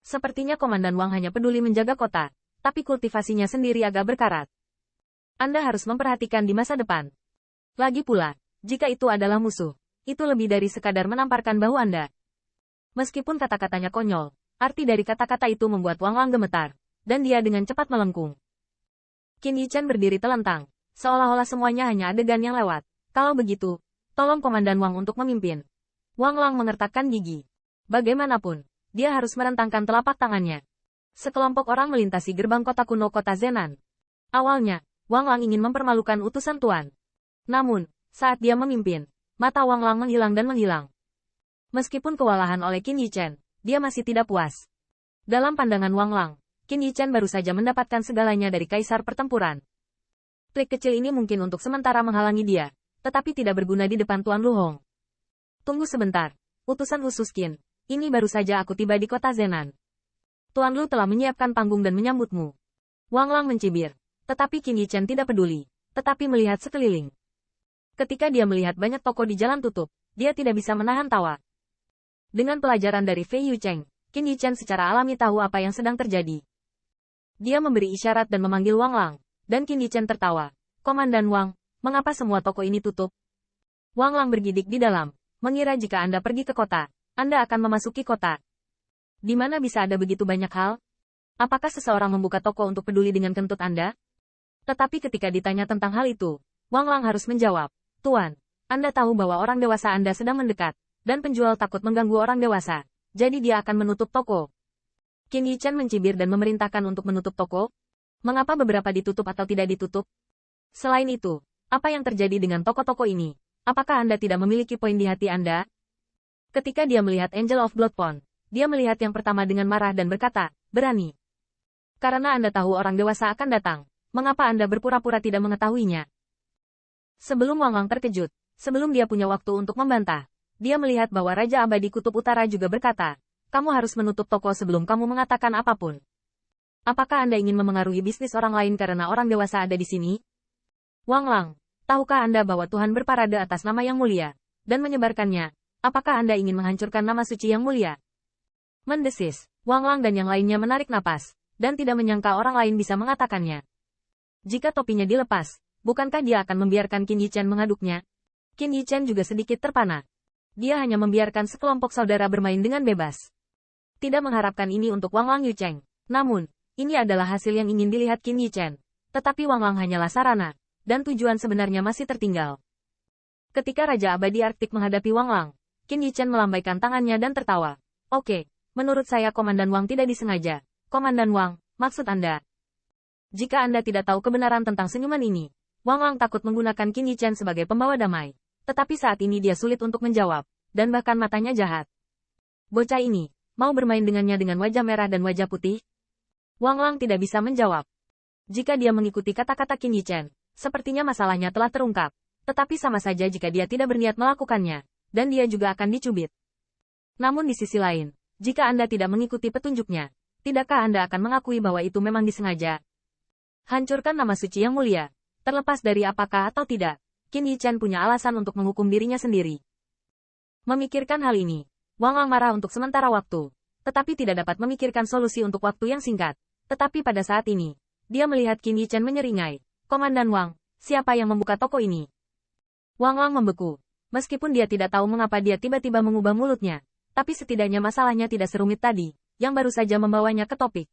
Sepertinya Komandan Wang hanya peduli menjaga kota, tapi kultivasinya sendiri agak berkarat. Anda harus memperhatikan di masa depan. Lagi pula, jika itu adalah musuh, itu lebih dari sekadar menamparkan bahu Anda. Meskipun kata-katanya konyol, arti dari kata-kata itu membuat Wang Lang gemetar, dan dia dengan cepat melengkung. Qin Yichan berdiri telentang, seolah-olah semuanya hanya adegan yang lewat. Kalau begitu, tolong Komandan Wang untuk memimpin. Wang Lang mengertakkan gigi. Bagaimanapun, dia harus merentangkan telapak tangannya. Sekelompok orang melintasi gerbang kota kuno kota Zenan. Awalnya, Wang Lang ingin mempermalukan utusan Tuan. Namun, saat dia memimpin, mata Wang Lang menghilang dan menghilang. Meskipun kewalahan oleh Qin Yichan, dia masih tidak puas. Dalam pandangan Wang Lang, Qin Yichan baru saja mendapatkan segalanya dari kaisar pertempuran. Trik kecil ini mungkin untuk sementara menghalangi dia, tetapi tidak berguna di depan Tuan Lu Hong. Tunggu sebentar, utusan khusus Qin. Ini baru saja aku tiba di kota Zenan. Tuan Lu telah menyiapkan panggung dan menyambutmu. Wang Lang mencibir, tetapi Qin Yichan tidak peduli, tetapi melihat sekeliling. Ketika dia melihat banyak toko di jalan tutup, dia tidak bisa menahan tawa. Dengan pelajaran dari Fei Yucheng, Qin Yichan secara alami tahu apa yang sedang terjadi. Dia memberi isyarat dan memanggil Wang Lang, dan Qin Yichan tertawa. Komandan Wang, mengapa semua toko ini tutup? Wang Lang bergidik di dalam, mengira jika Anda pergi ke kota, Anda akan memasuki kota. Di mana bisa ada begitu banyak hal? Apakah seseorang membuka toko untuk peduli dengan kentut Anda? Tetapi ketika ditanya tentang hal itu, Wang Lang harus menjawab, Tuan, Anda tahu bahwa orang dewasa Anda sedang mendekat, dan penjual takut mengganggu orang dewasa, jadi dia akan menutup toko. Qin Yichan mencibir dan memerintahkan untuk menutup toko. Mengapa beberapa ditutup atau tidak ditutup? Selain itu, apa yang terjadi dengan toko-toko ini? Apakah Anda tidak memiliki poin di hati Anda? Ketika dia melihat Angel of Bloodpond, dia melihat yang pertama dengan marah dan berkata, berani. Karena Anda tahu orang dewasa akan datang, mengapa Anda berpura-pura tidak mengetahuinya? Sebelum Wang Lang terkejut, sebelum dia punya waktu untuk membantah, dia melihat bahwa Raja Abadi Kutub Utara juga berkata, kamu harus menutup toko sebelum kamu mengatakan apapun. Apakah Anda ingin memengaruhi bisnis orang lain karena orang dewasa ada di sini? Wang Lang, tahukah Anda bahwa Tuhan berparade atas nama yang mulia, dan menyebarkannya? Apakah Anda ingin menghancurkan nama suci yang mulia? Mendesis, Wang Lang dan yang lainnya menarik napas, dan tidak menyangka orang lain bisa mengatakannya. Jika topinya dilepas, bukankah dia akan membiarkan Qin Yichan mengaduknya? Qin Yichan juga sedikit terpana. Dia hanya membiarkan sekelompok saudara bermain dengan bebas. Tidak mengharapkan ini untuk Wang Lang Yucheng. Namun, ini adalah hasil yang ingin dilihat Qin Yichan. Tetapi Wang Lang hanyalah sarana, dan tujuan sebenarnya masih tertinggal. Ketika Raja Abadi Arktik menghadapi Wang Lang, Qin Yichan melambaikan tangannya dan tertawa. Oke, menurut saya Komandan Wang tidak disengaja. Komandan Wang, maksud Anda? Jika Anda tidak tahu kebenaran tentang senyuman ini, Wang Lang takut menggunakan Qin Yichan sebagai pembawa damai. Tetapi saat ini dia sulit untuk menjawab, dan bahkan matanya jahat. Bocah ini, mau bermain dengannya dengan wajah merah dan wajah putih? Wang Lang tidak bisa menjawab. Jika dia mengikuti kata-kata Qin Yichan, sepertinya masalahnya telah terungkap. Tetapi sama saja jika dia tidak berniat melakukannya, dan dia juga akan dicubit. Namun di sisi lain, jika Anda tidak mengikuti petunjuknya, tidakkah Anda akan mengakui bahwa itu memang disengaja? Hancurkan nama suci yang mulia, terlepas dari apakah atau tidak, Qin Yichan punya alasan untuk menghukum dirinya sendiri. Memikirkan hal ini, Wang Lang marah untuk sementara waktu, tetapi tidak dapat memikirkan solusi untuk waktu yang singkat. Tetapi pada saat ini, dia melihat Qin Yichan menyeringai, Komandan Wang, siapa yang membuka toko ini? Wang Lang membeku. Meskipun dia tidak tahu mengapa dia tiba-tiba mengubah mulutnya, tapi setidaknya masalahnya tidak serumit tadi, yang baru saja membawanya ke topik.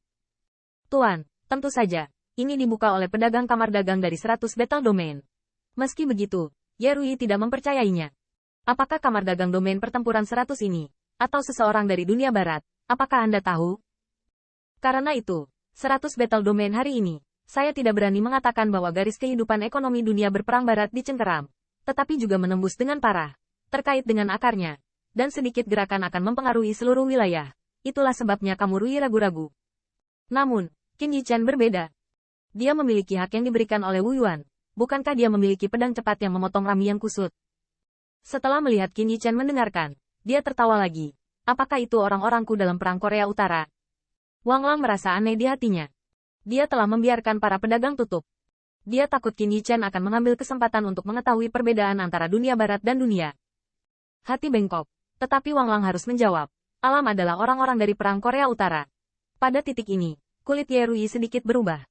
Tuan, tentu saja, ini dibuka oleh pedagang kamar dagang dari 100 Battle Domain. Meski begitu, Ye Rui tidak mempercayainya. Apakah kamar dagang domain pertempuran 100 ini, atau seseorang dari dunia barat, apakah Anda tahu? Karena itu, 100 Battle Domain hari ini, saya tidak berani mengatakan bahwa garis kehidupan ekonomi dunia berperang barat dicengkeram, tetapi juga menembus dengan parah, terkait dengan akarnya, dan sedikit gerakan akan mempengaruhi seluruh wilayah. Itulah sebabnya kamu Rui ragu-ragu. Namun, Qin Yichan berbeda. Dia memiliki hak yang diberikan oleh Wu Yuan. Bukankah dia memiliki pedang cepat yang memotong rami yang kusut? Setelah melihat Qin Yichan mendengarkan, dia tertawa lagi. Apakah itu orang-orangku dalam perang Korea Utara? Wang Lang merasa aneh di hatinya. Dia telah membiarkan para pedagang tutup. Dia takut Qin Yichan akan mengambil kesempatan untuk mengetahui perbedaan antara dunia barat dan dunia. Hati bengkok. Tetapi Wang Lang harus menjawab. Alam adalah orang-orang dari perang Korea Utara. Pada titik ini, kulit Ye Rui sedikit berubah.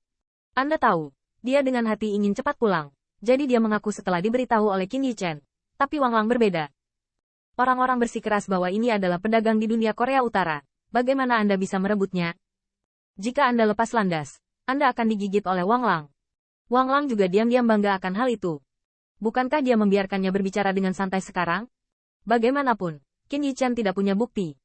Anda tahu, dia dengan hati ingin cepat pulang. Jadi dia mengaku setelah diberitahu oleh Qin Yichen. Tapi Wang Lang berbeda. Orang-orang bersikeras bahwa ini adalah pedagang di dunia Korea Utara. Bagaimana Anda bisa merebutnya? Jika Anda lepas landas, Anda akan digigit oleh Wang Lang. Wang Lang juga diam-diam bangga akan hal itu. Bukankah dia membiarkannya berbicara dengan santai sekarang? Bagaimanapun, Qin Yichen tidak punya bukti.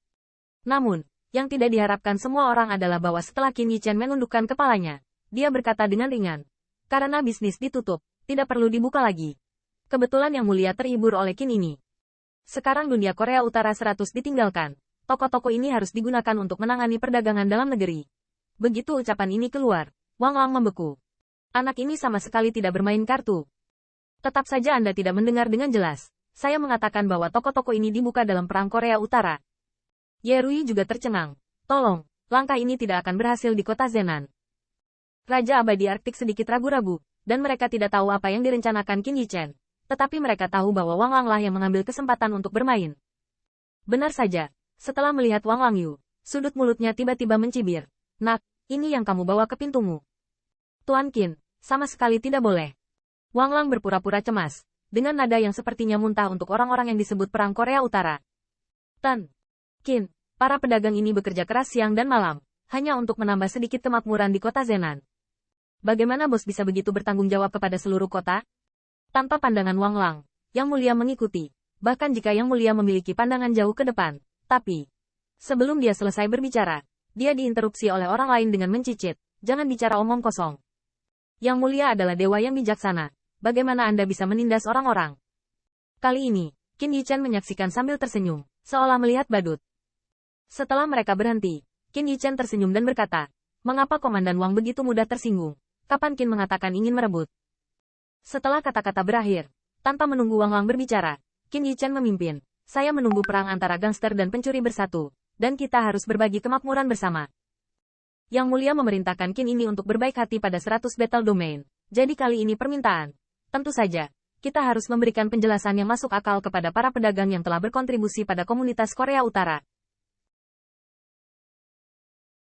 Namun, yang tidak diharapkan semua orang adalah bahwa setelah Qin Yichen menundukkan kepalanya, dia berkata dengan ringan, karena bisnis ditutup, tidak perlu dibuka lagi. Kebetulan Yang Mulia terhibur oleh Qin ini. Sekarang dunia Korea Utara 100 ditinggalkan. Toko-toko ini harus digunakan untuk menangani perdagangan dalam negeri. Begitu ucapan ini keluar, Wang Lang membeku. Anak ini sama sekali tidak bermain kartu. Tetap saja Anda tidak mendengar dengan jelas. Saya mengatakan bahwa toko-toko ini dibuka dalam Perang Korea Utara. Ye Rui juga tercengang. Tolong, langkah ini tidak akan berhasil di kota Zenan. Raja Abadi Arktik sedikit ragu-ragu, dan mereka tidak tahu apa yang direncanakan Qin Yichen. Tetapi mereka tahu bahwa Wang Lang lah yang mengambil kesempatan untuk bermain. Benar saja, setelah melihat Wang Lang Yu, sudut mulutnya tiba-tiba mencibir. Nak, ini yang kamu bawa ke pintumu. Tuan Qin, sama sekali tidak boleh. Wang Lang berpura-pura cemas, dengan nada yang sepertinya muntah untuk orang-orang yang disebut Perang Korea Utara. Qin, para pedagang ini bekerja keras siang dan malam, hanya untuk menambah sedikit kemakmuran di kota Zenan. Bagaimana bos bisa begitu bertanggung jawab kepada seluruh kota? Tanpa pandangan Wang Lang, Yang Mulia mengikuti, bahkan jika Yang Mulia memiliki pandangan jauh ke depan. Tapi, sebelum dia selesai berbicara, dia diinterupsi oleh orang lain dengan mencicit, jangan bicara omong kosong. Yang Mulia adalah dewa yang bijaksana, bagaimana Anda bisa menindas orang-orang? Kali ini, Qin Yichen menyaksikan sambil tersenyum, seolah melihat badut. Setelah mereka berhenti, Qin Yichen tersenyum dan berkata, mengapa Komandan Wang begitu mudah tersinggung? Kapan Qin mengatakan ingin merebut? Setelah kata-kata berakhir, tanpa menunggu Wang Lang berbicara, Qin Yichen memimpin. Saya menunggu perang antara gangster dan pencuri bersatu, dan kita harus berbagi kemakmuran bersama. Yang Mulia memerintahkan Qin ini untuk berbaik hati pada 100 battle domain. Jadi kali ini permintaan. Tentu saja, kita harus memberikan penjelasan yang masuk akal kepada para pedagang yang telah berkontribusi pada komunitas Korea Utara.